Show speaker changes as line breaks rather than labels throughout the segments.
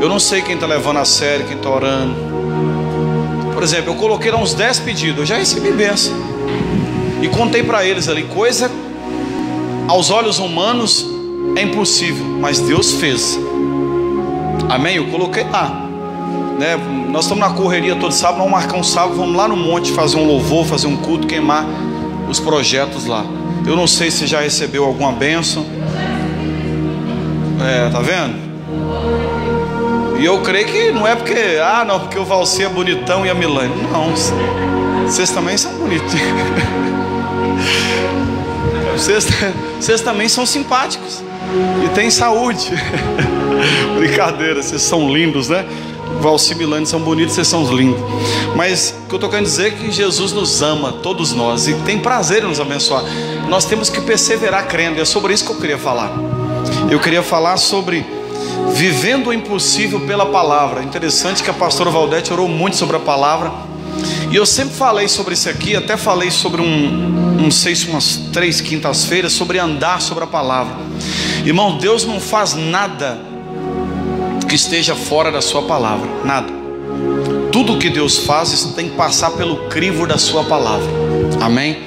Eu não sei quem está levando a sério, quem está orando. Por exemplo, eu coloquei lá uns 10 pedidos, eu já recebi bênção. E contei para eles ali, coisa aos olhos humanos é impossível, mas Deus fez. Amém? Eu coloquei lá, né? Nós estamos na correria todo sábado, vamos marcar um sábado, vamos lá no monte fazer um louvor, fazer um culto, queimar os projetos lá. Eu não sei se já recebeu alguma bênção. Tá vendo? E eu creio que não é porque, não, porque o Valci é bonitão e a Milane. Não, vocês também são bonitos. Vocês também são simpáticos e têm saúde. Brincadeira, vocês são lindos, né? Valci e Milane são bonitos, vocês são lindos. Mas o que eu estou querendo dizer é que Jesus nos ama, todos nós, e tem prazer em nos abençoar. Nós temos que perseverar crendo. É sobre isso que eu queria falar. Eu queria falar sobre vivendo o impossível pela palavra. Interessante que a pastora Valdete orou muito sobre a palavra. E eu sempre falei sobre isso aqui. Até falei sobre não sei se umas 3 quintas-feiras, sobre andar sobre a palavra. Irmão, Deus não faz nada que esteja fora da sua palavra. Nada. Tudo que Deus faz tem que passar pelo crivo da sua palavra. Amém?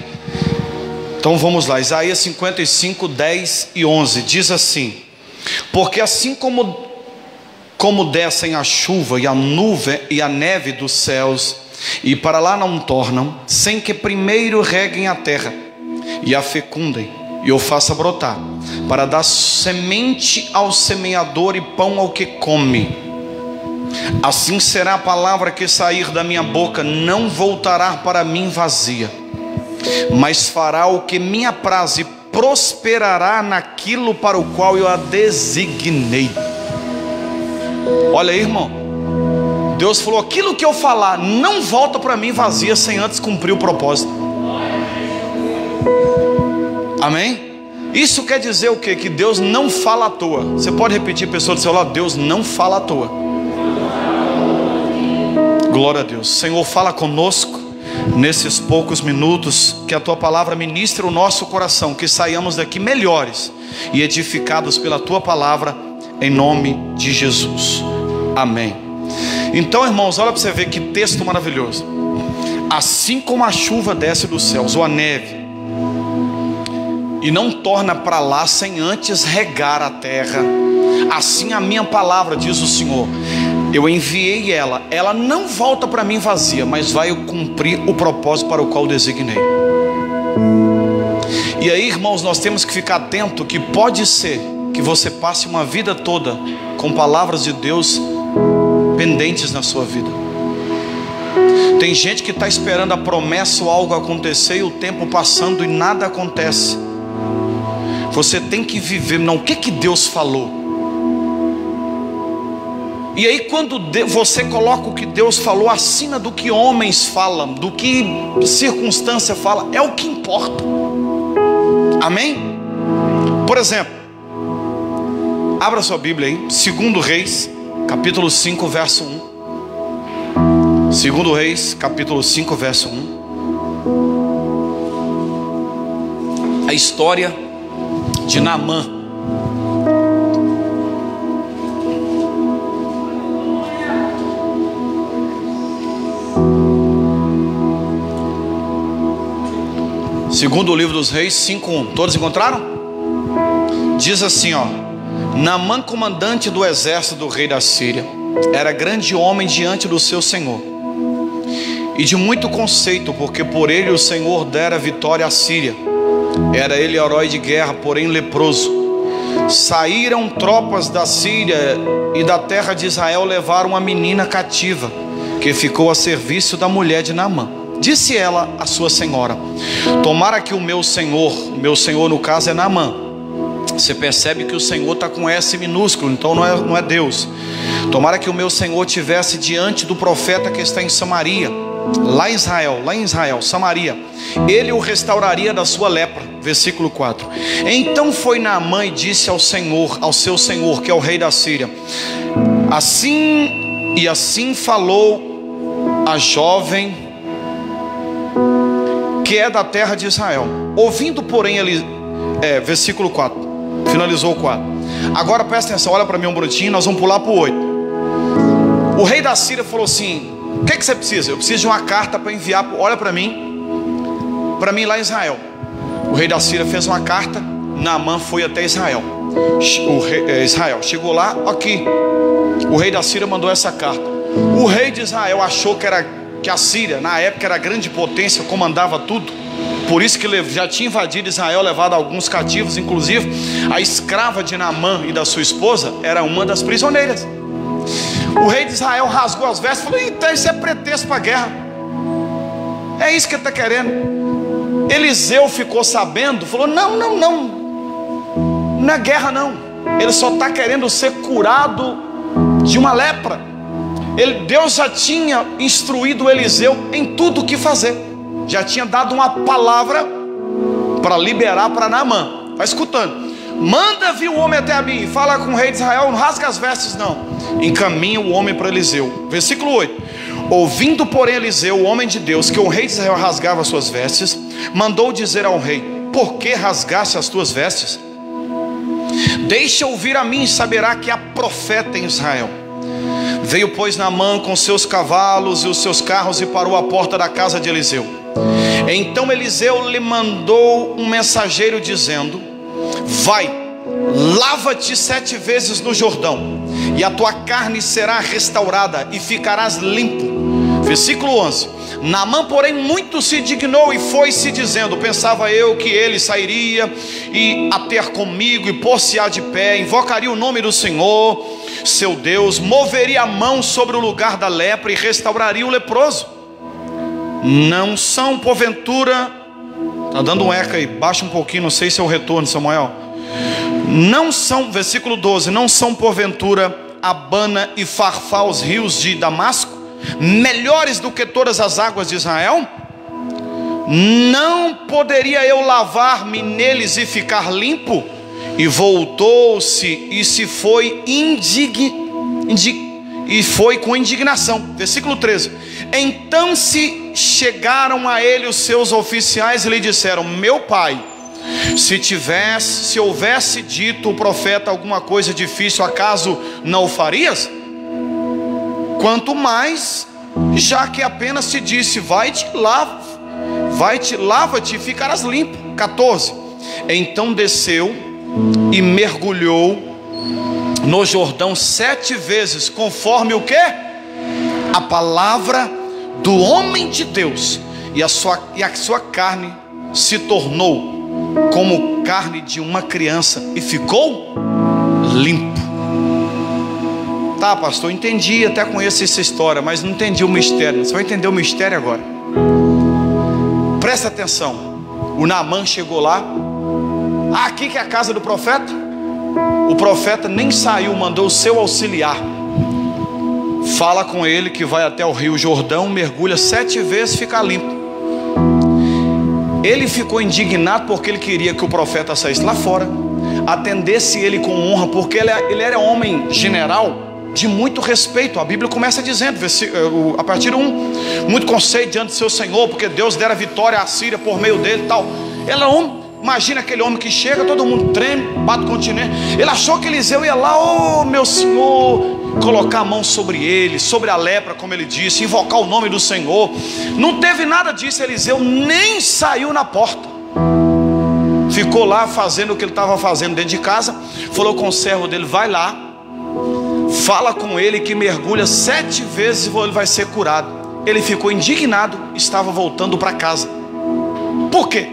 Então vamos lá, Isaías 55, 10 e 11 diz assim: porque assim como descem a chuva e a nuvem e a neve dos céus, e para lá não tornam, sem que primeiro reguem a terra, e a fecundem, e o faça brotar, para dar semente ao semeador e pão ao que come, assim será a palavra que sair da minha boca, não voltará para mim vazia, mas fará o que me apraz e prosperará naquilo para o qual eu a designei. Olha aí, irmão, Deus falou: aquilo que eu falar não volta para mim vazia sem antes cumprir o propósito. Amém? Isso quer dizer o quê? Que Deus não fala à toa. Você pode repetir, pessoa do seu lado: Deus não fala à toa. Glória a Deus. Senhor, fala conosco nesses poucos minutos, que a tua palavra ministre o nosso coração, que saiamos daqui melhores e edificados pela tua palavra, em nome de Jesus. Amém. Então, irmãos, olha para você ver que texto maravilhoso. Assim como a chuva desce dos céus, ou a neve, e não torna para lá sem antes regar a terra, assim a minha palavra, diz o Senhor, eu enviei ela não volta para mim vazia, mas vai cumprir o propósito para o qual designei. E aí, irmãos, nós temos que ficar atento que pode ser que você passe uma vida toda com palavras de Deus pendentes na sua vida. Tem gente que está esperando a promessa ou algo acontecer e o tempo passando e nada acontece. Você tem que viver, não, o que Deus falou? E aí quando você coloca o que Deus falou acima do que homens falam, do que circunstância fala, é o que importa. Amém? Por exemplo, abra sua Bíblia aí, 2 Reis, capítulo 5, verso 1. 2 Reis, capítulo 5, verso 1. A história de Naamã. Segundo o livro dos Reis 5:1. Todos encontraram? Diz assim, ó: Naamã, comandante do exército do rei da Síria, era grande homem diante do seu senhor, e de muito conceito, porque por ele o Senhor dera vitória à Síria. Era ele herói de guerra, porém leproso. Saíram tropas da Síria e da terra de Israel, levaram uma menina cativa, que ficou a serviço da mulher de Naamã. Disse ela à sua senhora: tomara que o meu senhor no caso é Naamã. Você percebe que o Senhor está com S minúsculo, então não é Deus. Tomara que o meu senhor tivesse diante do profeta que está em Samaria, lá em Israel, Samaria, ele o restauraria da sua lepra. Versículo 4. Então foi Naamã e disse ao seu senhor, que é o rei da Síria: assim falou a jovem que é da terra de Israel. Ouvindo, porém, ele... versículo 4. Finalizou o 4. Agora presta atenção, olha para mim um minutinho, nós vamos pular para o 8. O rei da Síria falou assim: o que você precisa? Eu preciso de uma carta para enviar, olha para mim lá em Israel. O rei da Síria fez uma carta. Naamã foi até Israel. Israel chegou lá, aqui. O rei da Síria mandou essa carta. O rei de Israel achou que a Síria na época era grande potência, comandava tudo. Por isso que já tinha invadido Israel, levado alguns cativos. Inclusive a escrava de Naamã e da sua esposa era uma das prisioneiras. O rei de Israel rasgou as vestes e falou: então isso é pretexto para a guerra. É isso que ele está querendo. Eliseu ficou sabendo, falou: não é guerra não. Ele só está querendo ser curado de uma lepra. Deus já tinha instruído Eliseu em tudo o que fazer. Já tinha dado uma palavra para liberar para Naamã. Está escutando? Manda vir o homem até a mim. Fala com o rei de Israel, não rasga as vestes não. Encaminha o homem para Eliseu. Versículo 8. Ouvindo porém Eliseu, o homem de Deus, que o rei de Israel rasgava as suas vestes, mandou dizer ao rei: por que rasgaste as tuas vestes? Deixa ouvir a mim, saberá que há profeta em Israel. Veio pois Naamã com seus cavalos e os seus carros e parou à porta da casa de Eliseu. Então Eliseu lhe mandou um mensageiro dizendo: vai, lava-te 7 vezes no Jordão, e a tua carne será restaurada e ficarás limpo. Versículo 11. Naamã porém muito se indignou e foi-se dizendo: pensava eu que ele sairia e a ter comigo e pôr-se-á de pé, invocaria o nome do Senhor seu Deus, moveria a mão sobre o lugar da lepra e restauraria o leproso. Não são porventura, está dando um eco aí, baixa um pouquinho, não sei se é o retorno, Samuel. Não são, versículo 12, não são porventura Abana e Farfá os rios de Damasco, melhores do que todas as águas de Israel? Não poderia eu lavar-me neles e ficar limpo? E voltou-se e se foi e foi com indignação. Versículo 13. Então se chegaram a ele os seus oficiais e lhe disseram: meu pai, se houvesse dito o profeta alguma coisa difícil, acaso não o farias? Quanto mais, já que apenas te disse: vai-te, lava-te e ficarás limpo. 14. Então desceu e mergulhou no Jordão 7 vezes, conforme o que? A palavra do homem de Deus, e a sua carne se tornou como carne de uma criança e ficou limpo. Tá, pastor, entendi, até conheço essa história, mas não entendi o mistério. Você vai entender o mistério agora. Presta atenção. O Naamã chegou lá. Aqui que é a casa do profeta. O profeta nem saiu, mandou o seu auxiliar. Fala com ele que vai até o rio Jordão, mergulha 7 vezes, fica limpo. Ele ficou indignado porque ele queria que o profeta saísse lá fora, atendesse ele com honra, porque ele era homem general de muito respeito. A Bíblia começa dizendo, a partir do 1, muito conceito diante do seu Senhor, porque Deus dera vitória à Síria por meio dele e tal. Ele é homem. Imagina aquele homem que chega, todo mundo treme, bate continente. Ele achou que Eliseu ia lá: oh meu Senhor, colocar a mão sobre ele, sobre a lepra, como ele disse, invocar o nome do Senhor. Não teve nada disso. Eliseu nem saiu na porta, ficou lá fazendo o que ele estava fazendo dentro de casa. Falou com o servo dele: vai lá, fala com ele que mergulha 7 vezes e ele vai ser curado. Ele ficou indignado, estava voltando para casa. Por quê?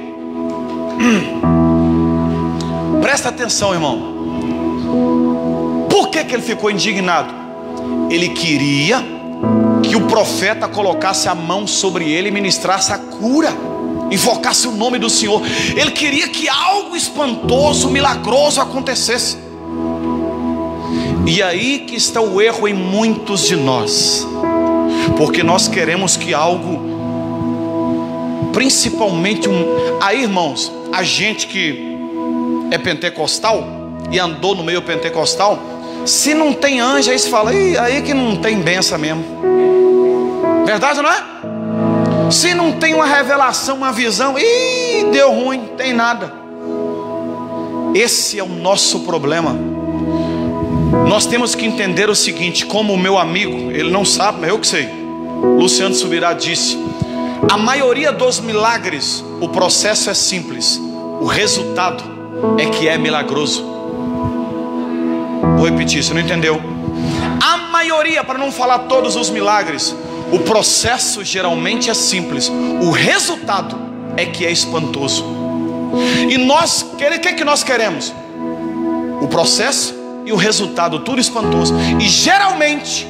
Presta atenção, irmão. Por que ele ficou indignado? Ele queria que o profeta colocasse a mão sobre ele e ministrasse a cura, invocasse o nome do Senhor. Ele queria que algo espantoso, milagroso acontecesse. E aí que está o erro em muitos de nós, porque nós queremos que algo, principalmente aí, irmãos, a gente que é pentecostal e andou no meio pentecostal, se não tem anjo, aí se fala: aí que não tem benção mesmo. Verdade, não é? Se não tem uma revelação, uma visão, deu ruim, não tem nada. Esse é o nosso problema. Nós temos que entender o seguinte, como o meu amigo, ele não sabe, mas eu que sei, Luciano Subirá disse: a maioria dos milagres, o processo é simples, o resultado é que é milagroso. Vou repetir, você não entendeu? A maioria, para não falar todos os milagres, o processo geralmente é simples, o resultado é que é espantoso. E nós, o que nós queremos? O processo e o resultado, tudo espantoso. E geralmente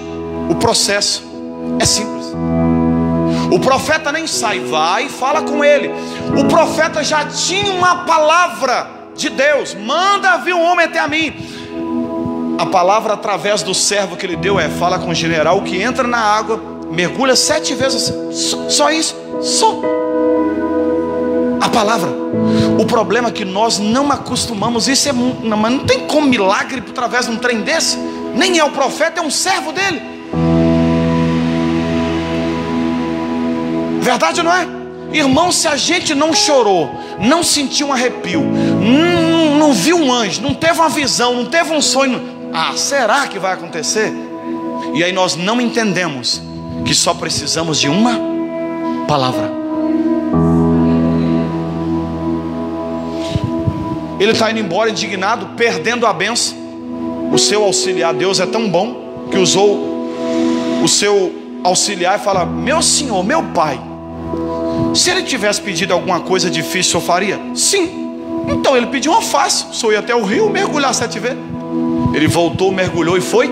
o processo é simples. O profeta nem sai, vai e fala com ele. O profeta já tinha uma palavra de Deus: manda vir um homem até a mim. A palavra através do servo que ele deu é: fala com o general que entra na água, mergulha 7 vezes. Só isso, só a palavra. O problema é que nós não acostumamos. Isso mas não tem como milagre através de um trem desse. Nem é o profeta, é um servo dele. Verdade, não é? Irmão, se a gente não chorou, não sentiu um arrepio, não viu um anjo, não teve uma visão, não teve um sonho, será que vai acontecer? E aí nós não entendemos que só precisamos de uma palavra. Ele está indo embora indignado, perdendo a bênção. O seu auxiliar, Deus é tão bom que usou o seu auxiliar e fala: meu senhor, meu pai, se ele tivesse pedido alguma coisa difícil, o senhor faria? Sim. Então ele pediu uma fácil: o senhor ia até o rio mergulhar 7 vezes. Ele voltou, mergulhou e foi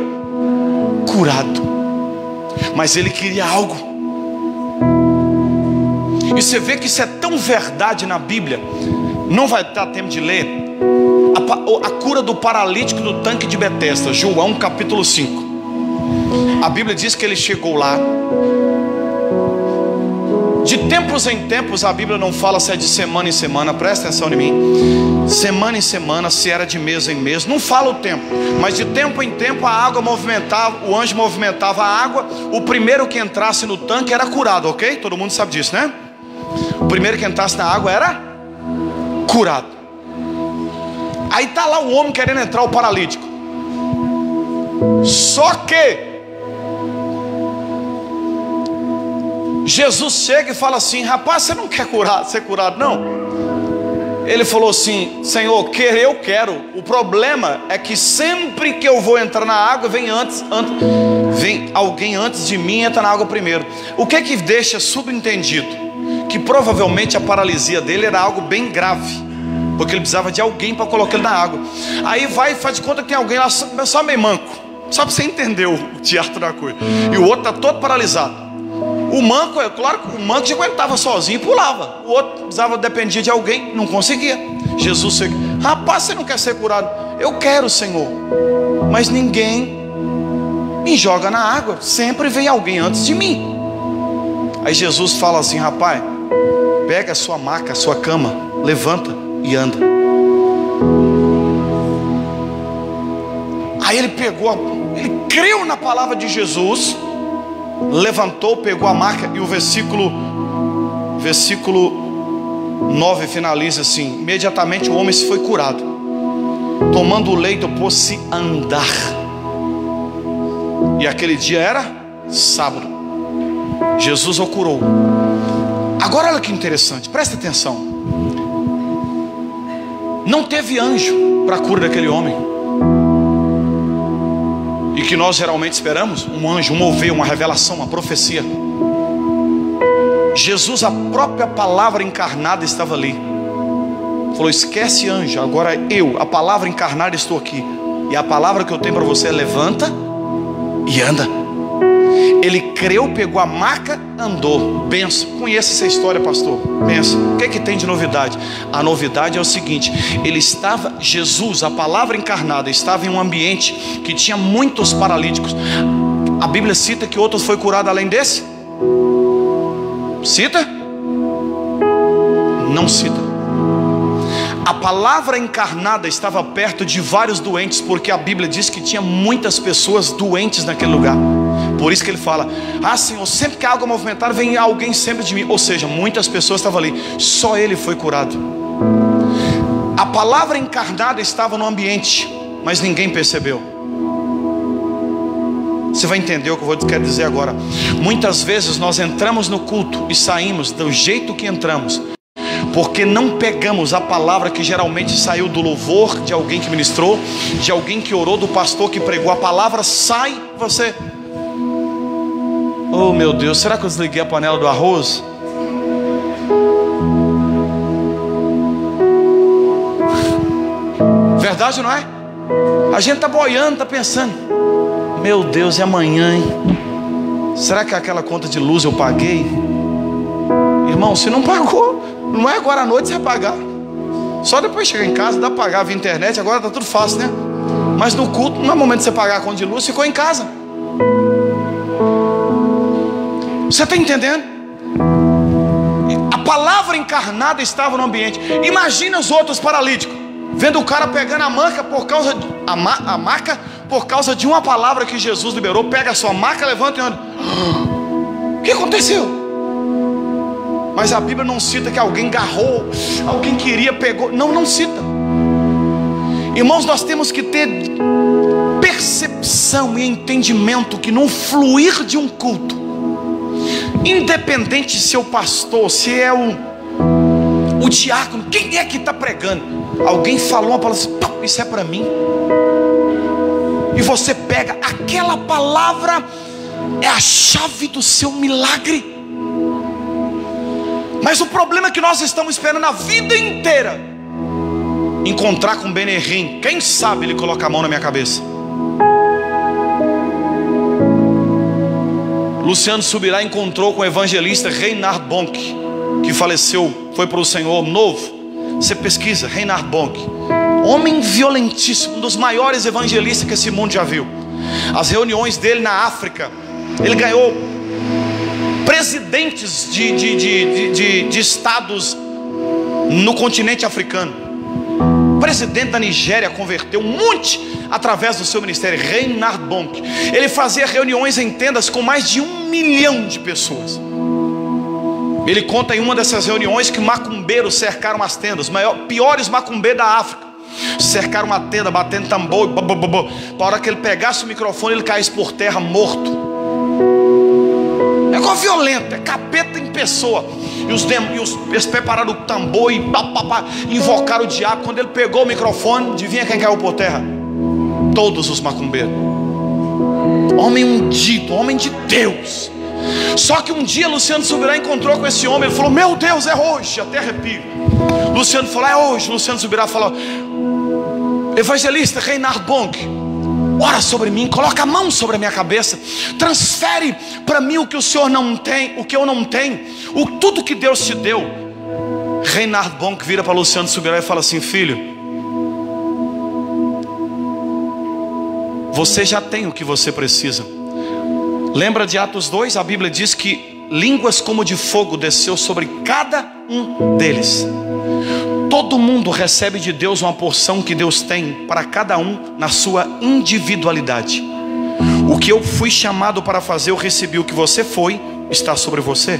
curado. Mas ele queria algo. E você vê que isso é tão verdade na Bíblia. Não vai dar tempo de ler a cura do paralítico do tanque de Betesda, João capítulo 5. A Bíblia diz que ele chegou lá. De tempos em tempos, a Bíblia não fala se é de semana em semana, presta atenção em mim. Semana em semana, se era de mês em mês, não fala o tempo. Mas de tempo em tempo a água movimentava, o anjo movimentava a água. O primeiro que entrasse no tanque era curado, ok? Todo mundo sabe disso, né? O primeiro que entrasse na água era curado. Aí está lá o homem querendo entrar, o paralítico. Só que Jesus chega e fala assim: rapaz, você não quer ser curado não? Ele falou assim: Senhor, querer eu quero. O problema é que sempre que eu vou entrar na água, vem alguém antes de mim, entra na água primeiro. O que deixa subentendido? Que provavelmente a paralisia dele era algo bem grave, porque ele precisava de alguém para colocar ele na água. Aí vai e faz de conta que tem alguém lá só meio manco, só para você entender o teatro da coisa. E o outro está todo paralisado. O manco, é claro que o manco já aguentava sozinho e pulava. O outro dependia de alguém, não conseguia. Jesus chega: rapaz, você não quer ser curado? Eu quero, Senhor, mas ninguém me joga na água, sempre vem alguém antes de mim. Aí Jesus fala assim: rapaz, pega a sua maca, a sua cama, levanta e anda. Aí ele ele creu na palavra de Jesus, levantou, pegou a maca. E o versículo 9 finaliza assim: imediatamente o homem se foi curado, tomando o leito, pôs-se a andar. E aquele dia era sábado. Jesus o curou. Agora olha que interessante, presta atenção. Não teve anjo para a cura daquele homem. E que nós geralmente esperamos um anjo, um mover, uma revelação, uma profecia. Jesus, a própria palavra encarnada, estava ali. Falou: esquece anjo, agora eu, a palavra encarnada, estou aqui. E a palavra que eu tenho para você é: levanta e anda. Ele creu, pegou a maca, andou. Benção. Conhece essa história, pastor? Pensa. O que tem de novidade? A novidade é o seguinte: Jesus, a palavra encarnada, estava em um ambiente que tinha muitos paralíticos. A Bíblia cita que outros foi curado além desse? Cita? Não cita. A palavra encarnada estava perto de vários doentes, porque a Bíblia diz que tinha muitas pessoas doentes naquele lugar. Por isso que ele fala: Senhor, sempre que a água movimentar, vem alguém sempre de mim. Ou seja, muitas pessoas estavam ali, só ele foi curado. A palavra encarnada estava no ambiente, mas ninguém percebeu. Você vai entender o que eu quero dizer agora. Muitas vezes nós entramos no culto e saímos do jeito que entramos, porque não pegamos a palavra que geralmente saiu do louvor, de alguém que ministrou, de alguém que orou, do pastor que pregou. A palavra sai, você... Oh meu Deus, será que eu desliguei a panela do arroz? Verdade, não é? A gente está boiando, está pensando: meu Deus, e amanhã, hein? Será que aquela conta de luz eu paguei? Irmão, se não pagou, não é agora à noite você vai pagar. Só depois chegar em casa, dá para pagar via internet. Agora está tudo fácil, né? Mas no culto, não é momento de você pagar a conta de luz. Ficou em casa. Você está entendendo? A palavra encarnada estava no ambiente. Imagina os outros paralíticos vendo o cara pegando a maca por causa de, a maca por causa de uma palavra que Jesus liberou. Pega a sua maca, levanta e anda. O que aconteceu? Mas a Bíblia não cita que alguém agarrou, alguém queria, pegou. Não cita. Irmãos, nós temos que ter percepção e entendimento que no fluir de um culto, independente se é o pastor, se é o diácono, quem é que está pregando, alguém falou uma palavra assim: isso é para mim. E você pega aquela palavra, é a chave do seu milagre. Mas o problema é que nós estamos esperando a vida inteira encontrar com Benerim. Quem sabe ele coloca a mão na minha cabeça. Luciano Subirá encontrou com o evangelista Reinhard Bonk, que faleceu, foi para o Senhor novo. Você pesquisa, Reinhard Bonk, homem violentíssimo, um dos maiores evangelistas que esse mundo já viu. As reuniões dele na África, ele ganhou presidentes de estados no continente africano. O presidente da Nigéria converteu um monte através do seu ministério. Reinhard Bonk, ele fazia reuniões em tendas com mais de 1 milhão de pessoas. Ele conta em uma dessas reuniões que macumbeiros cercaram as tendas, piores macumbeiros da África. Cercaram uma tenda, batendo tambor, para a hora que ele pegasse o microfone, ele caísse por terra morto. É igual violento, é capeta em pessoa. Eles prepararam o tambor e invocaram o diabo. Quando ele pegou o microfone, adivinha quem caiu por terra? Todos os macumbeiros. Homem ungido, homem de Deus. Só que um dia Luciano Subirá encontrou com esse homem. Ele falou: meu Deus, é hoje, até arrepio. Luciano falou: é hoje. Luciano Subirá falou: evangelista Reinhard Bonk, ora sobre mim, coloca a mão sobre a minha cabeça, transfere para mim o que o Senhor não tem, o que eu não tenho, tudo que Deus te deu. Reinhard Bonk vira para Luciano Subirá e fala assim: filho, você já tem o que você precisa. Lembra de Atos 2? A Bíblia diz que línguas como de fogo desceu sobre cada um deles. Todo mundo recebe de Deus uma porção que Deus tem para cada um na sua individualidade. O que eu fui chamado para fazer, eu recebi. O que você foi, está sobre você.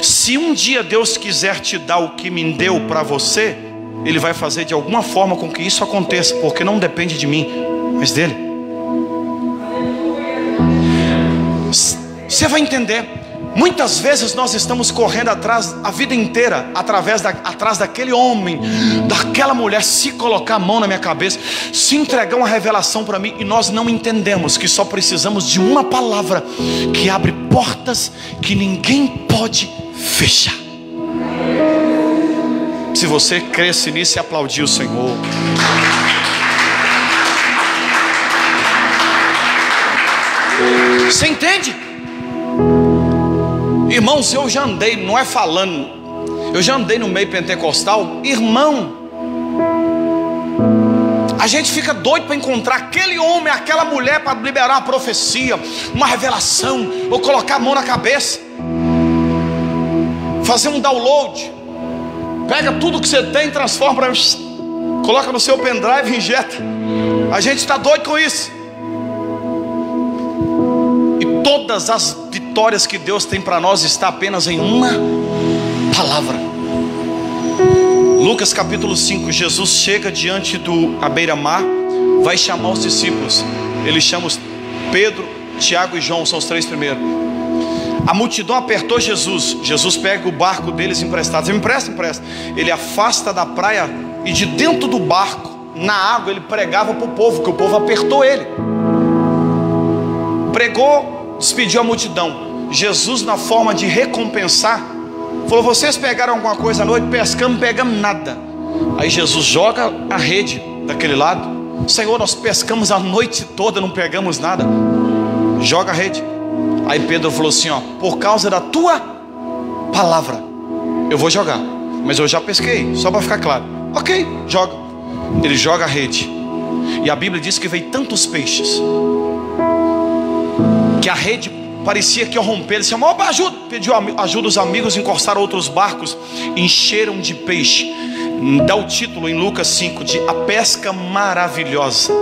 Se um dia Deus quiser te dar o que me deu para você, Ele vai fazer de alguma forma com que isso aconteça, porque não depende de mim, mas dele. Você vai entender. Muitas vezes nós estamos correndo atrás a vida inteira, atrás daquele homem, daquela mulher, se colocar a mão na minha cabeça, se entregar uma revelação para mim, e nós não entendemos que só precisamos de uma palavra que abre portas que ninguém pode fechar. Se você cresce nisso e aplaudir o Senhor, você entende? Irmãos, eu já andei, não é falando, eu já andei no meio pentecostal. Irmão, a gente fica doido para encontrar aquele homem, aquela mulher, para liberar uma profecia, uma revelação, ou colocar a mão na cabeça, fazer um download. Pega tudo que você tem, transforma, coloca no seu pendrive e injeta. A gente está doido com isso. E todas as vitórias que Deus tem para nós está apenas em uma palavra. Lucas capítulo 5, Jesus chega diante à beira-mar, vai chamar os discípulos. Ele chama Pedro, Tiago e João são os 3 primeiros. A multidão apertou Jesus. Jesus pega o barco deles emprestado. Você me empresta? Empresta. Ele afasta da praia e de dentro do barco, na água, ele pregava para o povo, que o povo apertou ele. Pregou, despediu a multidão. Jesus, na forma de recompensar, falou: vocês pegaram alguma coisa à noite? Pescamos, pegamos nada. Aí Jesus joga a rede daquele lado. Senhor, nós pescamos a noite toda, não pegamos nada. Joga a rede. Aí Pedro falou assim: ó, por causa da tua palavra eu vou jogar, mas eu já pesquei, só para ficar claro. Ok, joga. Ele joga a rede, e a Bíblia diz que veio tantos peixes que a rede parecia que ia romper. Ele chamou ajuda, pediu ajuda aos amigos, encostaram outros barcos, encheram de peixe. Dá o título em Lucas 5 de a pesca maravilhosa,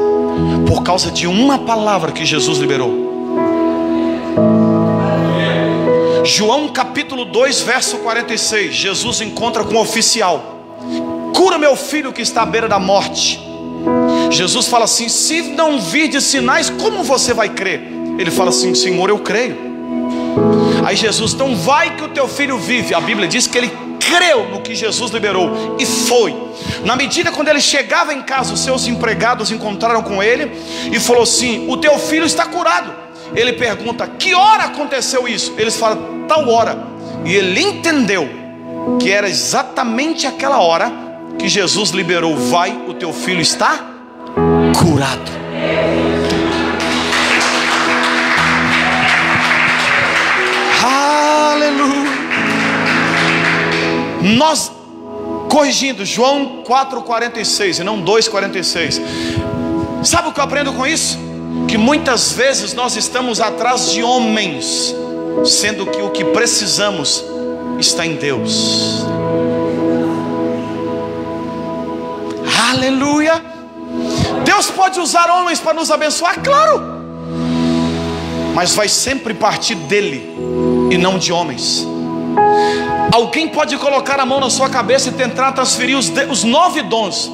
por causa de uma palavra que Jesus liberou. João capítulo 2 verso 46, Jesus encontra com um oficial: cura meu filho que está à beira da morte. Jesus fala assim: se não virdes sinais, como você vai crer? Ele fala assim: Senhor, eu creio. Aí Jesus: então vai que o teu filho vive. A Bíblia diz que ele creu no que Jesus liberou e foi. Na medida quando ele chegava em casa, os seus empregados encontraram com ele e falou assim: o teu filho está curado. Ele pergunta: que hora aconteceu isso? Eles falam: tal hora. E ele entendeu que era exatamente aquela hora que Jesus liberou: vai, o teu filho está curado. Aleluia. Nós, corrigindo, João 4,46 e não 2,46. Sabe o que eu aprendo com isso? Que muitas vezes nós estamos atrás de homens, sendo que o que precisamos está em Deus. Aleluia. Deus pode usar homens para nos abençoar, claro, mas vai sempre partir dele e não de homens. Alguém pode colocar a mão na sua cabeça e tentar transferir os 9 dons.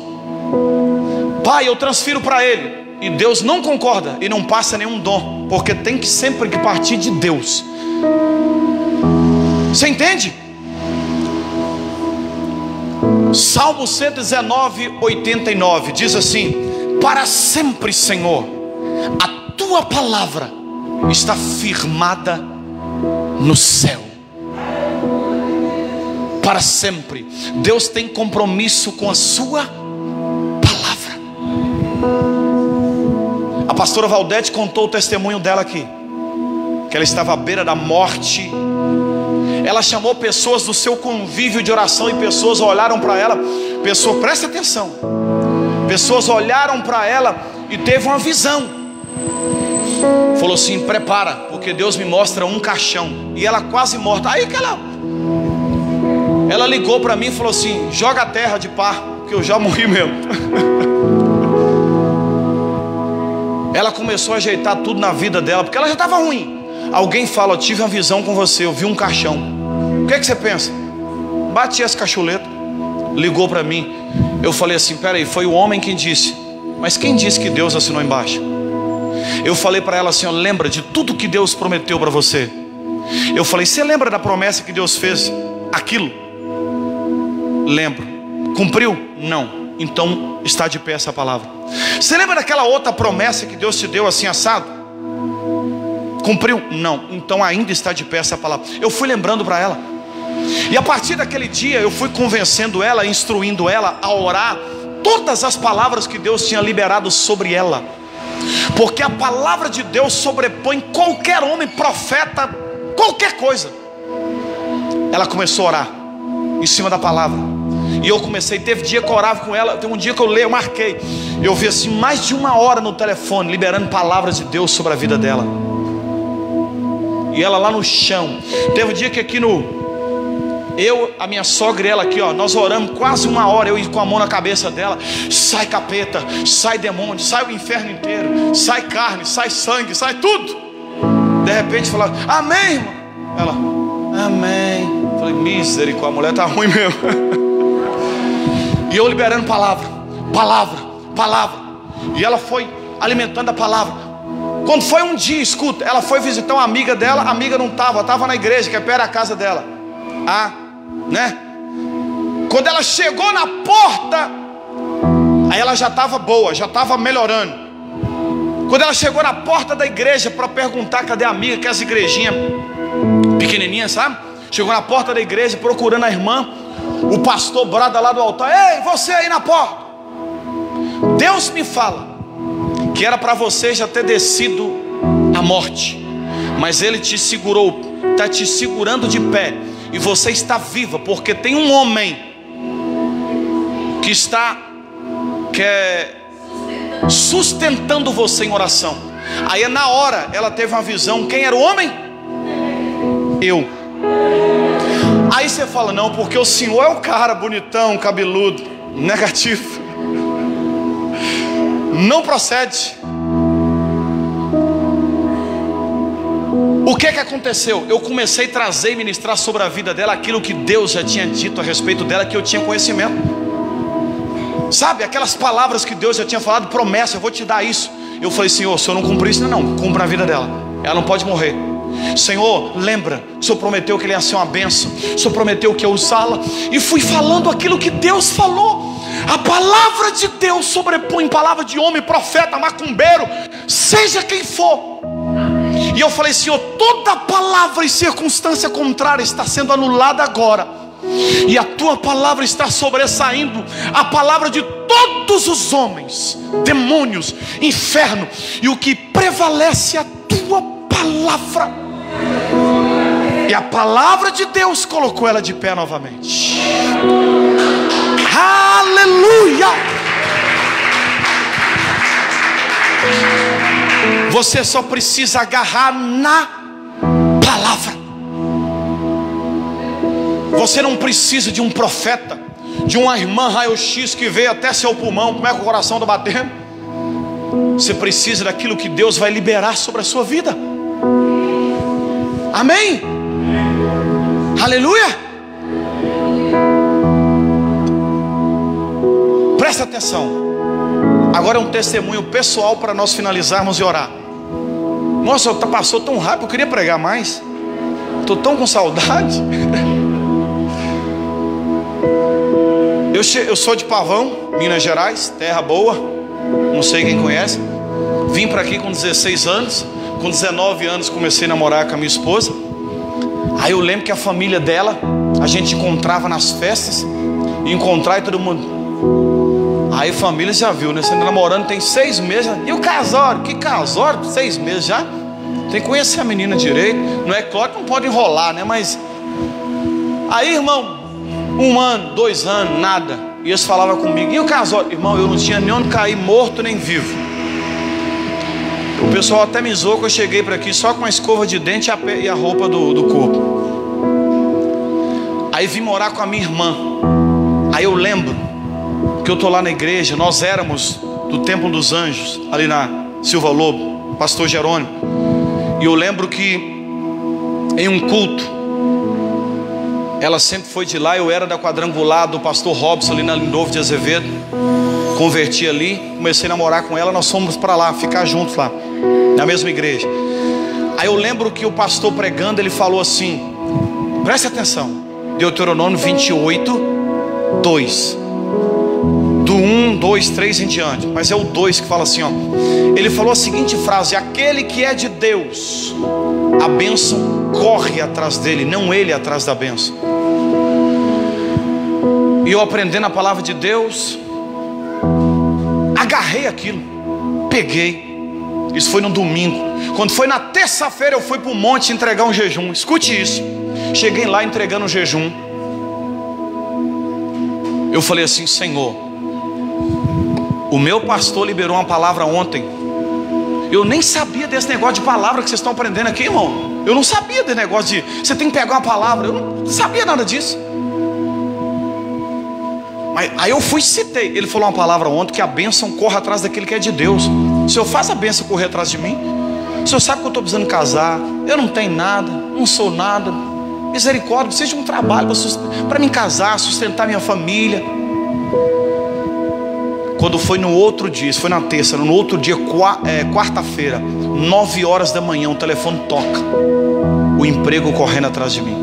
Pai, eu transfiro para ele, e Deus não concorda e não passa nenhum dom, porque tem que sempre que partir de Deus. Você entende? Salmo 119, 89 diz assim: para sempre, Senhor, a tua palavra está firmada no céu. Para sempre. Deus tem compromisso com a sua palavra. A pastora Valdete contou o testemunho dela aqui, que ela estava à beira da morte. Ela chamou pessoas do seu convívio de oração, e pessoas olharam para ela. Presta atenção. Pessoas olharam para ela e teve uma visão. Falou assim: prepara, porque Deus me mostra um caixão. E ela quase morta. Aí que ela ligou para mim e falou assim: joga a terra de par, que eu já morri mesmo. Ela começou a ajeitar tudo na vida dela, porque ela já estava ruim. Alguém fala: eu tive uma visão com você, eu vi um caixão. O que você pensa? Bati essa cacholeta. Ligou para mim. Eu falei assim: peraí, foi o homem quem disse. Mas quem disse que Deus assinou embaixo? Eu falei para ela assim: ó, lembra de tudo que Deus prometeu para você. Eu falei: você lembra da promessa que Deus fez? Aquilo? Lembro. Cumpriu? Não. Então está de pé essa palavra. Você lembra daquela outra promessa que Deus te deu assim assado? Cumpriu? Não. Então ainda está de pé essa palavra. Eu fui lembrando para ela. E a partir daquele dia eu fui convencendo ela, instruindo ela a orar todas as palavras que Deus tinha liberado sobre ela. Porque a palavra de Deus sobrepõe qualquer homem, profeta, qualquer coisa. Ela começou a orar em cima da palavra. E eu comecei, teve dia que eu orava com ela. Tem um dia que eu marquei. Eu vi assim mais de 1 hora no telefone, liberando palavras de Deus sobre a vida dela. E ela lá no chão. Teve um dia que aqui a minha sogra e ela aqui, ó, nós oramos quase 1 hora, eu com a mão na cabeça dela. Sai capeta, sai demônio, sai o inferno inteiro, sai carne, sai sangue, sai tudo. De repente falava: amém, irmão. Ela: amém. Falei: misericórdia, a mulher tá ruim mesmo. E eu liberando palavra. E ela foi alimentando a palavra. Quando foi um dia, escuta, ela foi visitar uma amiga dela, a amiga não estava na igreja, que é perto da casa dela. Né? Quando ela chegou na porta, aí ela já estava boa, já estava melhorando. Quando ela chegou na porta da igreja para perguntar cadê a amiga, que é as igrejinhas pequenininhas, sabe? Chegou na porta da igreja procurando a irmã. O pastor brada lá do altar: ei, você aí na porta, Deus me fala que era para você já ter descido a morte, mas Ele te segurou, está te segurando de pé, e você está viva, porque tem um homem que está sustentando você em oração. Aí na hora ela teve uma visão. Quem era o homem? Eu. Aí você fala: não, porque o senhor é o cara bonitão, cabeludo. Negativo. Não procede. O que aconteceu? Eu comecei a trazer e ministrar sobre a vida dela aquilo que Deus já tinha dito a respeito dela, que eu tinha conhecimento. Sabe, aquelas palavras que Deus já tinha falado, promessa, eu vou te dar isso. Eu falei: Senhor, o Senhor não cumpriu isso, não, cumpra a vida dela, ela não pode morrer. Senhor, lembra, o Senhor prometeu que Ele ia ser uma bênção, o Senhor prometeu que ia usá-la. E fui falando aquilo que Deus falou. A palavra de Deus sobrepõe palavra de homem, profeta, macumbeiro, seja quem for. E eu falei: Senhor, toda palavra e circunstância contrária está sendo anulada agora, e a tua palavra está sobressaindo a palavra de todos os homens, demônios, inferno, e o que prevalece é a tua palavra. E a palavra de Deus colocou ela de pé novamente. Aleluia! Você só precisa agarrar na palavra. Você não precisa de um profeta, de uma irmã raio-x que veio até seu pulmão, como é que o coração está batendo. Você precisa daquilo que Deus vai liberar sobre a sua vida. Amém? Aleluia! Presta atenção. Agora é um testemunho pessoal para nós finalizarmos e orar. Nossa, passou tão rápido, eu queria pregar mais. Estou tão com saudade. Eu sou de Pavão, Minas Gerais, terra boa. Não sei quem conhece. Vim para aqui com 16 anos. Com 19 anos comecei a namorar com a minha esposa. Aí eu lembro que a família dela, a gente encontrava nas festas. Encontrar e todo mundo. Aí família já viu, né? Você namorando tem 6 meses. E o casório? Que casório? 6 meses já? Tem que conhecer a menina direito. Não é claro que não pode enrolar, né? Mas aí, irmão, 1 ano, 2 anos, nada. E eles falavam comigo: e o casório? Irmão, eu não tinha nem onde cair, morto nem vivo. O pessoal até me zoou que eu cheguei para aqui só com a escova de dente e a roupa do corpo. Aí vim morar com a minha irmã. Aí eu lembro que eu tô lá na igreja. Nós éramos do Templo dos Anjos, ali na Silva Lobo, pastor Jerônimo. E eu lembro que em um culto, ela sempre foi de lá. Eu era da quadrangular do pastor Robson, ali na Lindolfo de Azevedo. Converti ali, comecei a namorar com ela. Nós fomos para lá, ficar juntos lá, na mesma igreja. Aí eu lembro que o pastor pregando, ele falou assim, preste atenção, Deuteronômio 28, 2. Do 1, 2, 3 em diante. Mas é o 2 que fala assim, ó. Ele falou a seguinte frase: aquele que é de Deus, a bênção corre atrás dele, não ele atrás da bênção. E eu aprendendo a palavra de Deus, agarrei aquilo, peguei. Isso foi no domingo. Quando foi na terça-feira, eu fui para o monte entregar um jejum. Escute isso. Cheguei lá entregando um jejum. Eu falei assim: Senhor, o meu pastor liberou uma palavra ontem. Eu nem sabia desse negócio de palavra que vocês estão aprendendo aqui, irmão. Eu não sabia desse negócio de você tem que pegar uma palavra. Eu não sabia nada disso. Mas aí eu fui e citei. Ele falou uma palavra ontem, que a bênção corre atrás daquele que é de Deus. O Senhor faz a bênção correr atrás de mim. O Senhor sabe que eu estou precisando casar. Eu não tenho nada, não sou nada. Misericórdia, preciso de um trabalho para me casar, sustentar minha família. Quando foi no outro dia, isso foi na terça, no outro dia, quarta-feira, 9 horas da manhã, o telefone toca. O emprego correndo atrás de mim.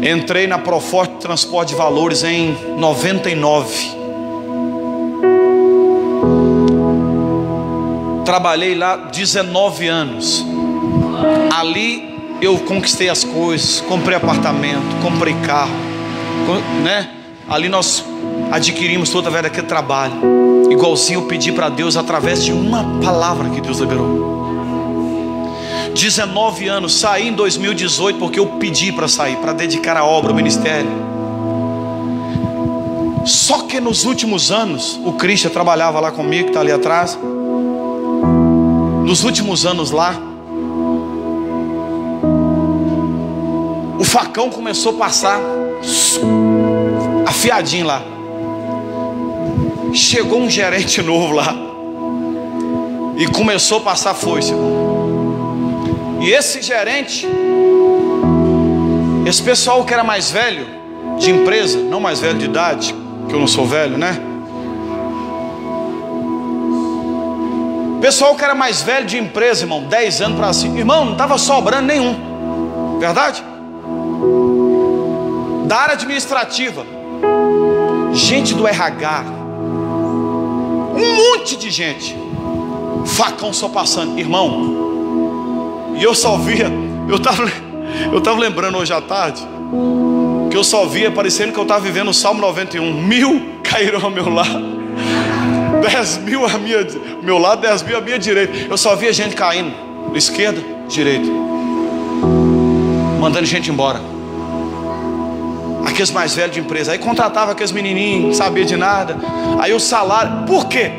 Entrei na Proforte Transporte de Valores em 99. Trabalhei lá 19 anos. Ali eu conquistei as coisas, comprei apartamento, comprei carro, né? Ali nós adquirimos toda a velha daquele trabalho. Igualzinho eu pedi para Deus através de uma palavra que Deus liberou. 19 anos, saí em 2018 porque eu pedi para sair, para dedicar a obra, o ministério. Só que nos últimos anos, o Christian trabalhava lá comigo, que está ali atrás. Nos últimos anos lá, o facão começou a passar afiadinho lá. Chegou um gerente novo lá e começou a passar foice, irmão. E esse gerente, esse pessoal que era mais velho de empresa, não mais velho de idade, que eu não sou velho, né? Pessoal que era mais velho de empresa, irmão, 10 anos para cima, irmão, não estava sobrando nenhum, verdade? Da área administrativa, gente do RH, um monte de gente, facão só passando, irmão. E eu só via, eu tava lembrando hoje à tarde, que eu só via parecendo que eu estava vivendo o Salmo 91. 1000 caíram ao meu lado, 10.000 a meu lado, 10.000 à minha direita. Eu só via gente caindo, esquerda, direita, mandando gente embora. Aqueles mais velhos de empresa, aí contratava aqueles menininhos, não sabia de nada. Aí o salário, por quê?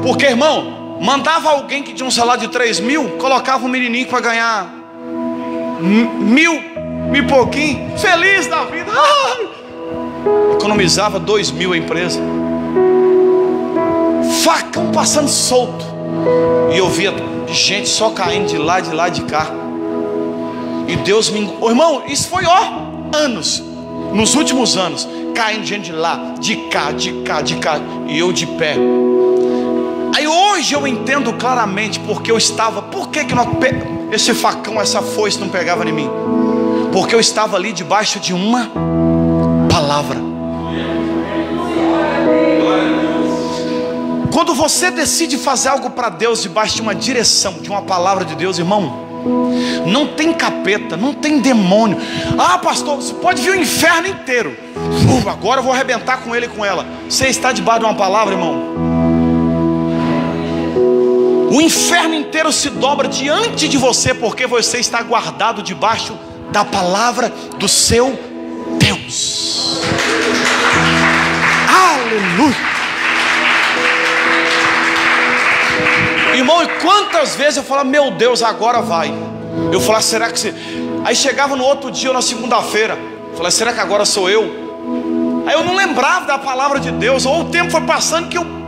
Porque, irmão, mandava alguém que tinha um salário de 3.000, colocava um menininho para ganhar 1.000 e pouquinho, feliz da vida. Economizava 2.000 a empresa. Facão passando solto. E eu via gente só caindo de lá de cá. E Deus me... Oh, irmão, isso foi anos. Nos últimos anos, caindo gente de lá, de cá. E eu de pé. Aí hoje eu entendo claramente porque eu estava. Por que esse facão, essa foice não pegava em mim? Porque eu estava ali debaixo de uma palavra. Quando você decide fazer algo para Deus debaixo de uma direção, de uma palavra de Deus, irmão, não tem capeta, não tem demônio. Ah, pastor, você pode vir o inferno inteiro. Agora eu vou arrebentar com ele e com ela. Você está debaixo de uma palavra, irmão. O inferno inteiro se dobra diante de você, porque você está guardado debaixo da palavra do seu Deus. Aleluia. Irmão, e quantas vezes eu falava, meu Deus, agora vai. Eu falava, será que você... Aí chegava no outro dia, ou na segunda-feira, eu falava, será que agora sou eu? Aí eu não lembrava da palavra de Deus, ou o tempo foi passando que eu...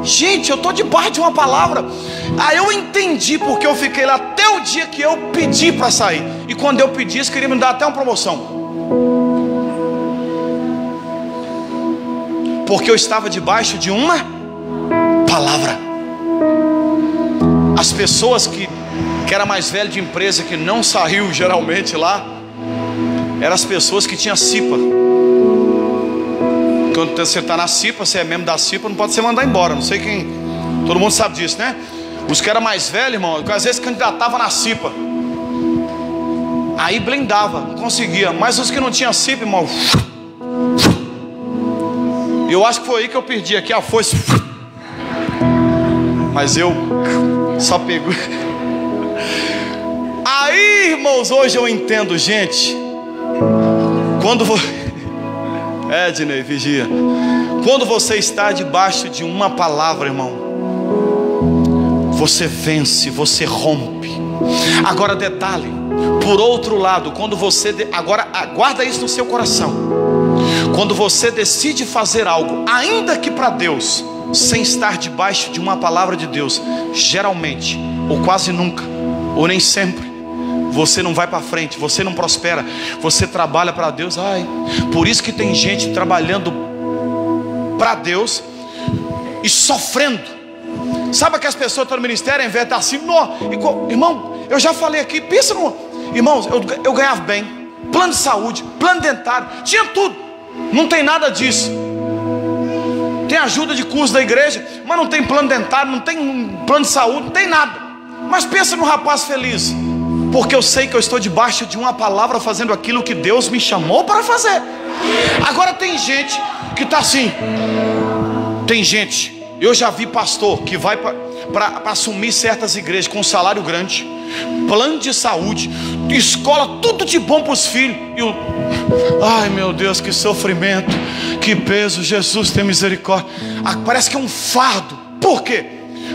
Gente, eu estou debaixo de uma palavra. Aí eu entendi porque eu fiquei lá até o dia que eu pedi para sair. E quando eu pedi, eles queriam me dar até uma promoção. Porque eu estava debaixo de uma palavra. As pessoas que era mais velho de empresa, que não saiu geralmente lá, eram as pessoas que tinham CIPA. Quando você está na CIPA, você é membro da CIPA, não pode ser mandar embora. Não sei quem, todo mundo sabe disso, né? Os que eram mais velhos, irmão, às vezes candidatava na CIPA, aí blindava, não conseguia. Mas os que não tinham CIPA, irmão, eu acho que foi aí que eu perdi aqui a foice. Mas eu só pego. Aí, irmãos, hoje eu entendo, gente. Quando Ednei, vigia. Quando você está debaixo de uma palavra, irmão, você vence, você rompe. Agora detalhe, por outro lado, quando você agora guarda isso no seu coração. Quando você decide fazer algo, ainda que para Deus, sem estar debaixo de uma palavra de Deus, geralmente, ou quase nunca, ou nem sempre, você não vai para frente, você não prospera, você trabalha para Deus. Por isso que tem gente trabalhando para Deus e sofrendo. Sabe que as pessoas estão no ministério, ao invés de estar assim, irmão, eu já falei aqui, pensa no... Irmãos, eu ganhava bem, plano de saúde, plano dentário, tinha tudo, não tem nada disso. Tem ajuda de curso da igreja, mas não tem plano dentário, não tem plano de saúde, não tem nada. Mas pensa no rapaz feliz, porque eu sei que eu estou debaixo de uma palavra, fazendo aquilo que Deus me chamou para fazer. Agora tem gente que está assim. Tem gente, eu já vi pastor que vai para assumir certas igrejas com um salário grande, plano de saúde, escola, tudo de bom para os filhos. Ai meu Deus, que sofrimento, que peso. Jesus tem misericórdia. Parece que é um fardo. Por quê?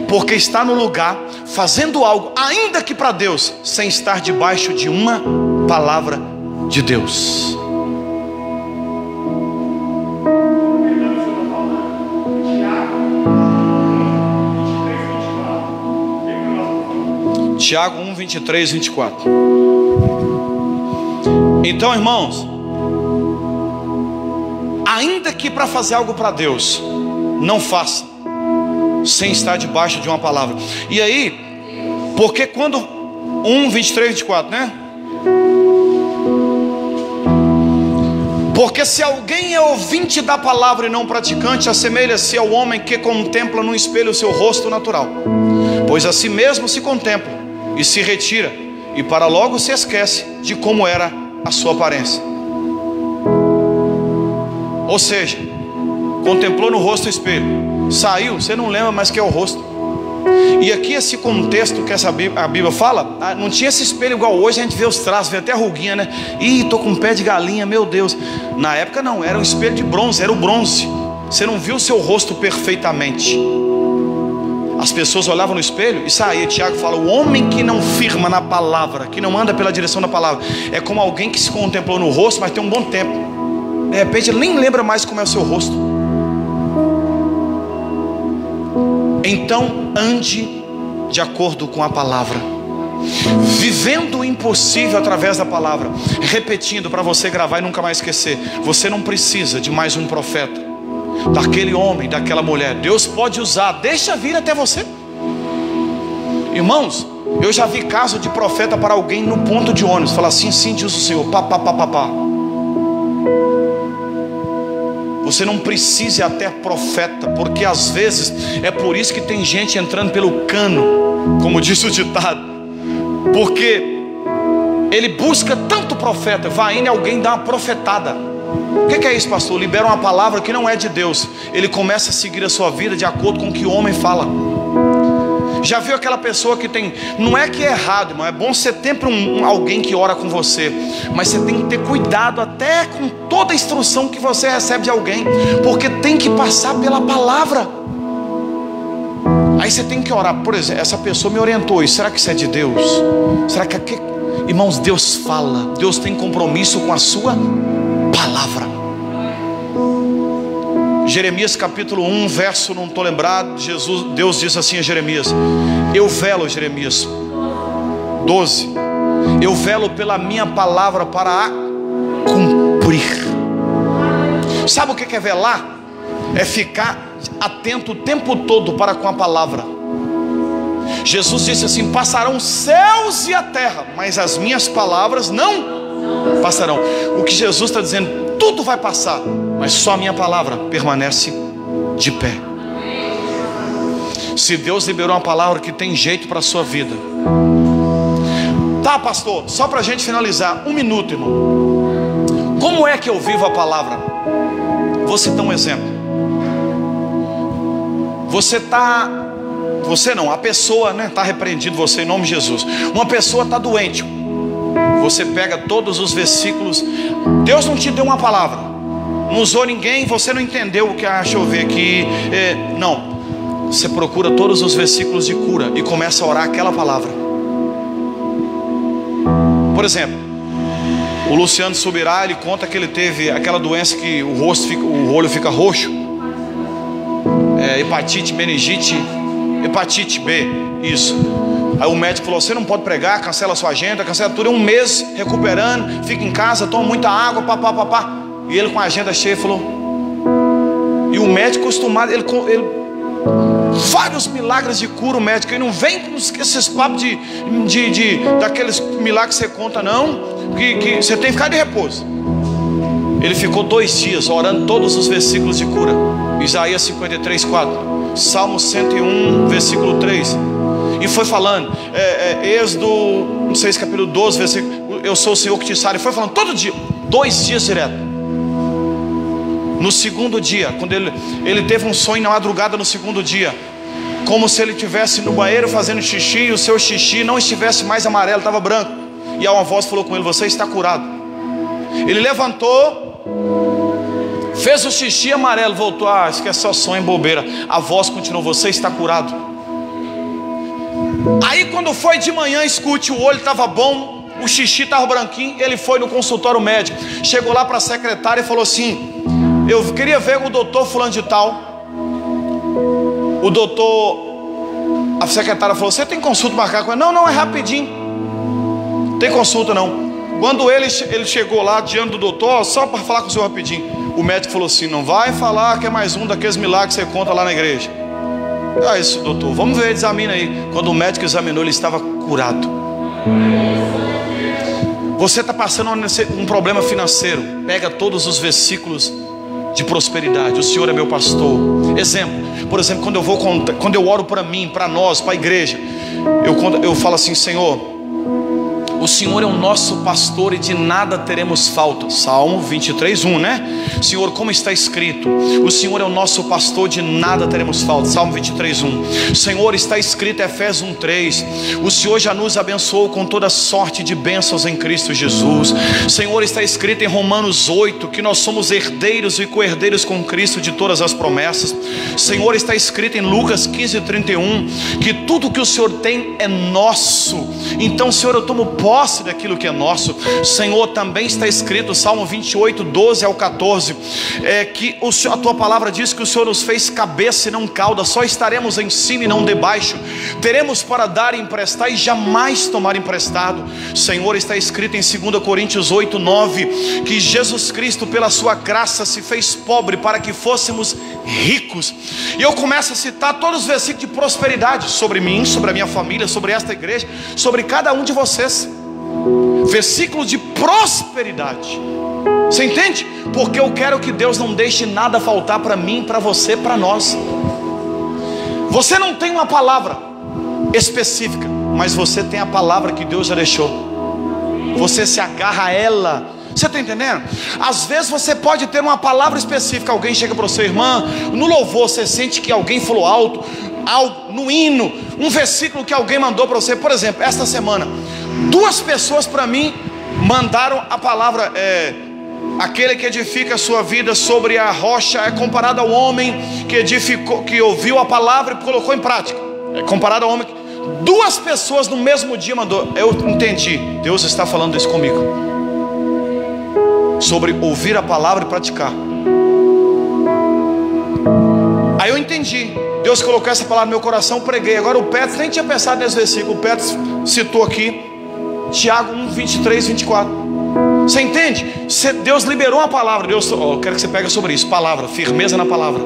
Porque está no lugar, fazendo algo, ainda que para Deus, sem estar debaixo de uma palavra de Deus. Tiago 1, 23, 24. Então, irmãos, ainda que para fazer algo para Deus, não faça sem estar debaixo de uma palavra. E aí, porque quando 1, 23, 24, né? Porque se alguém é ouvinte da palavra e não praticante, assemelha-se ao homem que contempla no espelho o seu rosto natural. Pois a si mesmo se contempla e se retira, e para logo se esquece de como era a sua aparência. Ou seja, contemplou no rosto o espelho, saiu, você não lembra mais que é o rosto. E aqui esse contexto que a Bíblia fala, não tinha esse espelho igual hoje, a gente vê os traços, vê até a ruguinha, né? Ih, tô com um pé de galinha, meu Deus. Na época não, era um espelho de bronze, era o bronze. Você não viu o seu rosto perfeitamente. As pessoas olhavam no espelho e saía. Tiago fala: o homem que não firma na palavra, que não anda pela direção da palavra, é como alguém que se contemplou no rosto, mas tem um bom tempo. De repente ele nem lembra mais como é o seu rosto. Então ande de acordo com a palavra, vivendo o impossível através da palavra, repetindo para você gravar e nunca mais esquecer. Você não precisa de mais um profeta, daquele homem, daquela mulher. Deus pode usar, deixa vir até você. Irmãos, eu já vi caso de profeta para alguém no ponto de ônibus, falar assim: sim, diz o Senhor, pá. Você não precisa ir até profeta, porque às vezes é por isso que tem gente entrando pelo cano, como diz o ditado, porque ele busca tanto profeta, vai indo alguém dar uma profetada. O que é isso, pastor? Libera uma palavra que não é de Deus. Ele começa a seguir a sua vida de acordo com o que o homem fala. Já viu aquela pessoa que tem... Não é que é errado, irmão, é bom ser sempre alguém que ora com você, mas você tem que ter cuidado até com toda a instrução que você recebe de alguém, porque tem que passar pela palavra. Aí você tem que orar. Por exemplo, essa pessoa me orientou, e será que isso é de Deus? Será que... Irmãos, Deus fala, Deus tem compromisso com a sua palavra. Jeremias capítulo 1, verso, não estou lembrado, Deus disse assim a Jeremias: eu velo, Jeremias 12, eu velo pela minha palavra para a cumprir. Sabe o que é velar? É ficar atento o tempo todo para com a palavra. Jesus disse assim: passarão os céus e a terra, mas as minhas palavras não passarão. O que Jesus está dizendo, tudo vai passar, mas só a minha palavra permanece de pé. Se Deus liberou uma palavra que tem jeito para a sua vida. Tá, pastor, só para a gente finalizar, 1 minuto, irmão. Como é que eu vivo a palavra? Vou citar um exemplo. A pessoa, né, está repreendido, você em nome de Jesus. Uma pessoa está doente. Você pega todos os versículos. Deus não te deu uma palavra, não usou ninguém, você não entendeu o que deixa eu ver aqui. Não, você procura todos os versículos de cura e começa a orar aquela palavra. Por exemplo, o Luciano Subirá, ele conta que ele teve aquela doença que o olho fica roxo, hepatite, meningite, hepatite B, isso. Aí o médico falou: você não pode pregar, cancela a sua agenda, cancela tudo. Um mês recuperando, fica em casa, toma muita água, papá. E ele com a agenda cheia falou. E o médico acostumado, ele vários milagres de cura, o médico. Ele não vem com esses papos daqueles milagres que você conta, não, que você tem que ficar de repouso. Ele ficou 2 dias orando todos os versículos de cura. Isaías 53:4, Salmo 101, versículo 3. E foi falando, Êxodo, não sei se capítulo 12, versículo, eu sou o Senhor que te sara. E foi falando todo dia, 2 dias direto. No segundo dia, quando ele teve um sonho na madrugada, no segundo dia, como se ele estivesse no banheiro fazendo xixi, e o seu xixi não estivesse mais amarelo, estava branco. E uma voz falou com ele: você está curado. Ele levantou, fez o xixi amarelo, voltou. Isso que é só sonho, bobeira. A voz continuou: você está curado. Aí quando foi de manhã, escute, o olho estava bom, o xixi estava branquinho. Ele foi no consultório médico, chegou lá para a secretária e falou assim: eu queria ver o doutor fulano de tal. O doutor, a secretária falou: você tem consulta marcada com ele? Não, é rapidinho, tem consulta não. Quando ele chegou lá diante do doutor, só para falar com o senhor rapidinho, o médico falou assim: não vai falar que é mais um daqueles milagres que você conta lá na igreja. Isso, doutor, vamos ver, examina aí. Quando o médico examinou, ele estava curado. Você está passando um problema financeiro, pega todos os versículos de prosperidade. O Senhor é meu pastor. Exemplo, por exemplo, quando eu oro para mim, para nós, para a igreja, eu falo assim: Senhor, o Senhor é o nosso pastor e de nada teremos falta. Salmo 23:1, né? Senhor, como está escrito, o Senhor é o nosso pastor, de nada teremos falta. Salmo 23:1. Senhor, está escrito Efésios 1:3. O Senhor já nos abençoou com toda sorte de bênçãos em Cristo Jesus. Senhor, está escrito em Romanos 8 que nós somos herdeiros e co-herdeiros com Cristo de todas as promessas. Senhor, está escrito em Lucas 15:31 que tudo que o Senhor tem é nosso. Então, Senhor, eu tomo posse daquilo que é nosso. Senhor, também está escrito, Salmo 28:12-14, que a tua palavra diz que o Senhor nos fez cabeça e não cauda, só estaremos em cima e não debaixo, teremos para dar e emprestar e jamais tomar emprestado. Senhor, está escrito em 2 Coríntios 8:9 que Jesus Cristo pela sua graça se fez pobre para que fôssemos ricos. E eu começo a citar todos os versículos de prosperidade sobre mim, sobre a minha família, sobre esta igreja, sobre cada um de vocês. Versículos de prosperidade. Você entende? Porque eu quero que Deus não deixe nada faltar para mim, para você, para nós. Você não tem uma palavra específica, mas você tem a palavra que Deus já deixou. Você se agarra a ela. Você está entendendo? Às vezes você pode ter uma palavra específica. Alguém chega para você, irmã, no louvor você sente que alguém falou alto, no hino, um versículo que alguém mandou para você. Por exemplo, esta semana 2 pessoas para mim mandaram a palavra, aquele que edifica a sua vida sobre a rocha é comparado ao homem que edificou, que ouviu a palavra e colocou em prática. É comparado ao homem. 2 pessoas no mesmo dia mandou. Eu entendi, Deus está falando isso comigo, sobre ouvir a palavra e praticar. Aí eu entendi, Deus colocou essa palavra no meu coração, preguei. Agora o Petros nem tinha pensado nesse versículo. O Petros citou aqui Tiago 1:23-24. Você entende? Deus liberou uma palavra. Deus, eu quero que você pegue sobre isso. Palavra, firmeza na palavra.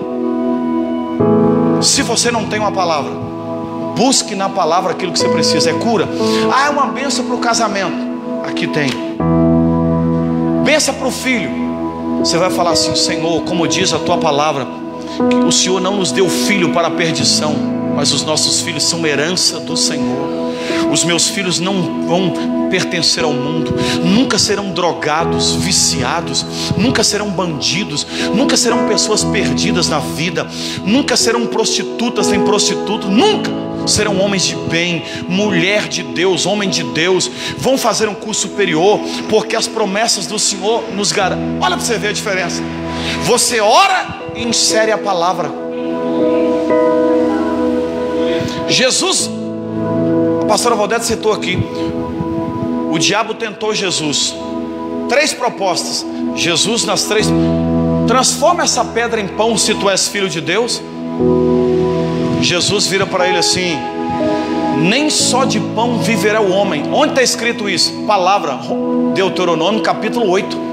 Se você não tem uma palavra, busque na palavra aquilo que você precisa. É cura. É uma bênção para o casamento. Aqui tem. Bênção para o filho. Você vai falar assim: Senhor, como diz a tua palavra, que o Senhor não nos deu filho para a perdição, mas os nossos filhos são herança do Senhor. Os meus filhos não vão pertencer ao mundo, nunca serão drogados, viciados, nunca serão bandidos, nunca serão pessoas perdidas na vida, nunca serão prostitutas nem prostitutos, nunca serão homens de bem, mulher de Deus, homem de Deus. Vão fazer um curso superior, porque as promessas do Senhor nos garantem. Olha para você ver a diferença. Você ora e insere a palavra. Jesus, a pastora Valdete citou aqui, o diabo tentou Jesus. 3 propostas. Jesus nas 3: transforma essa pedra em pão se tu és filho de Deus. Jesus vira para ele assim: Nem só de pão viverá o homem. Onde está escrito isso? Palavra, Deuteronômio capítulo 8.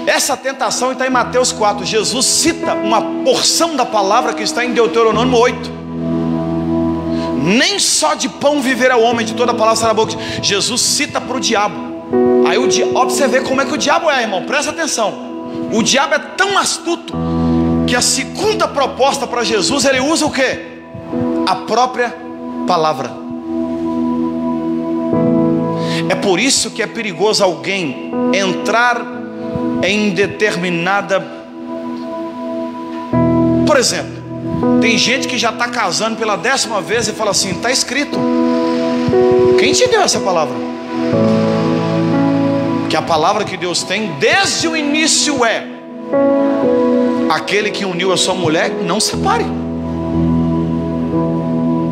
Essa tentação está em Mateus 4. Jesus cita uma porção da palavra que está em Deuteronômio 8. Nem só de pão viverá o homem, de toda a palavra será a boca. Jesus cita para o diabo. Aí o diabo, ó, para você ver como é que o diabo é, irmão, presta atenção. O diabo é tão astuto que a segunda proposta para Jesus, ele usa o quê? A própria palavra. É por isso que é perigoso alguém entrar em determinada... Por exemplo, tem gente que já está casando pela 10ª vez e fala assim: está escrito. Quem te deu essa palavra? Que a palavra que Deus tem desde o início é: aquele que uniu a sua mulher, não separe.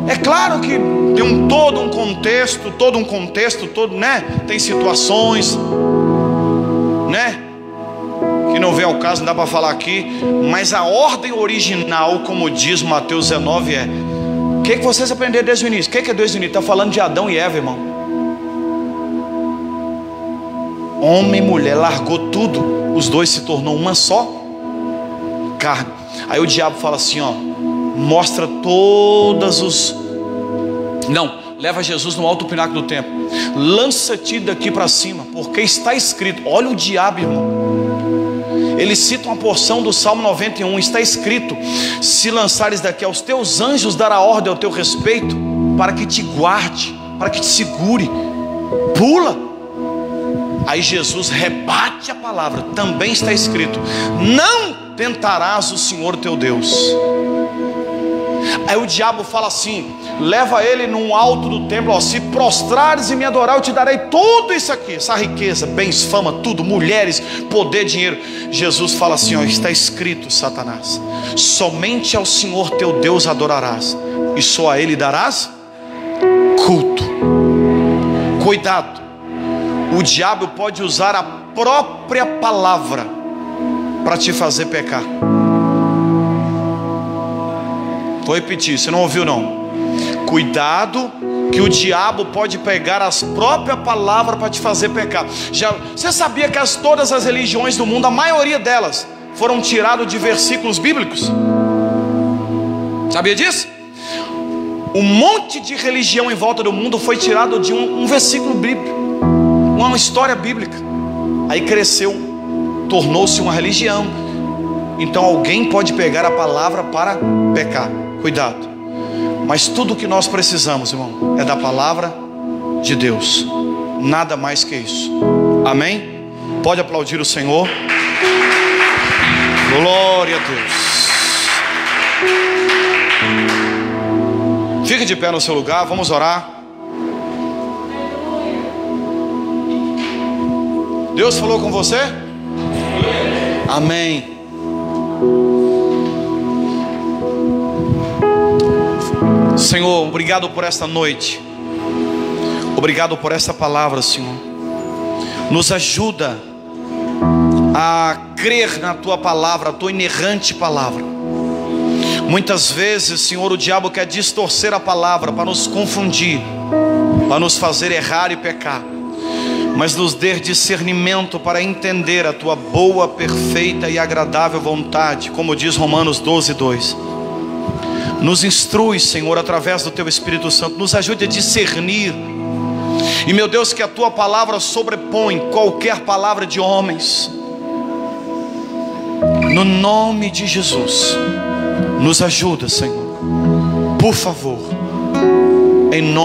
É claro que tem todo um contexto, né? Tem situações, né? Que não vem ao caso, não dá para falar aqui. Mas a ordem original, como diz Mateus 19, é: o que vocês aprenderam desde o início? O que é desde o início? Está falando de Adão e Eva, irmão. Homem e mulher largou tudo, os dois se tornou uma só carne. Aí o diabo fala assim, ó: mostra todas os... Não, leva Jesus no alto pináculo do templo, lança-te daqui para cima, porque está escrito. Olha o diabo, irmão. Ele cita uma porção do Salmo 91. Está escrito: se lançares daqui, aos teus anjos dará ordem ao teu respeito, para que te guarde, para que te segure. Pula. Aí Jesus rebate a palavra. Também está escrito: não tentarás o Senhor teu Deus. Aí o diabo fala assim: leva ele num alto do templo, ó, se prostrares e me adorar, eu te darei tudo isso aqui, essa riqueza, bens, fama, tudo, mulheres, poder, dinheiro. Jesus fala assim, ó: está escrito, Satanás, somente ao Senhor teu Deus adorarás, e só a Ele darás culto. Cuidado, o diabo pode usar a própria palavra para te fazer pecar. Vou repetir, você não ouviu não? Cuidado, que o diabo pode pegar as próprias palavras para te fazer pecar. Você sabia que todas as religiões do mundo, a maioria delas, foram tiradas de versículos bíblicos? Sabia disso? Um monte de religião em volta do mundo foi tirado de um versículo bíblico, uma história bíblica. Aí cresceu, tornou-se uma religião. Então alguém pode pegar a palavra para pecar. Cuidado. Mas tudo que nós precisamos, irmão, é da palavra de Deus. Nada mais que isso. Amém? Pode aplaudir o Senhor. Glória a Deus. Fique de pé no seu lugar, vamos orar. Deus falou com você? Amém. Senhor, obrigado por esta noite. Obrigado por esta palavra, Senhor. Nos ajuda a crer na Tua palavra, a Tua inerrante palavra. Muitas vezes, Senhor, o diabo quer distorcer a palavra para nos confundir, para nos fazer errar e pecar. Mas nos dê discernimento para entender a Tua boa, perfeita e agradável vontade, como diz Romanos 12:2. Nos instrui, Senhor, através do Teu Espírito Santo. Nos ajude a discernir. E, meu Deus, que a Tua palavra sobrepõe qualquer palavra de homens. No nome de Jesus, nos ajuda, Senhor, por favor, em nome